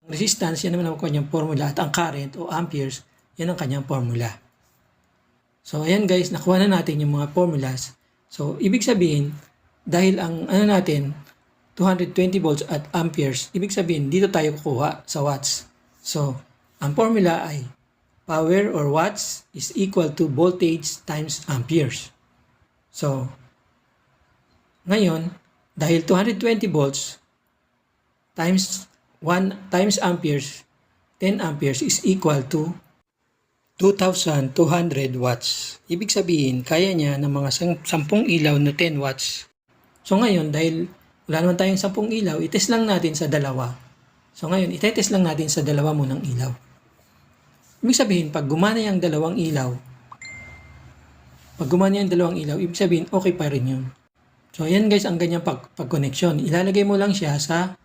Resistance, yan naman ang kanyang formula, at ang current o amperes, yan ang kanyang formula. So ayan guys, nakuha na natin yung mga formulas. So ibig sabihin, dahil ang natin 220 volts at amperes, ibig sabihin dito tayo kukuha sa watts. So ang formula ay power or watts is equal to voltage times amperes. So ngayon, dahil 220 volts times 1 times amperes, 10 amperes is equal to 2,200 watts. Ibig sabihin, kaya niya ng mga 10 ilaw na 10 watts. So ngayon, dahil wala naman tayong 10 ilaw, itest lang natin sa dalawa. So ngayon, itetest lang natin sa dalawa munang ilaw. Ibig sabihin, pag gumana yung dalawang ilaw, ibig sabihin, okay pa rin yun. So ayan guys, ang ganyang pag-connection. Ilalagay mo lang siya sa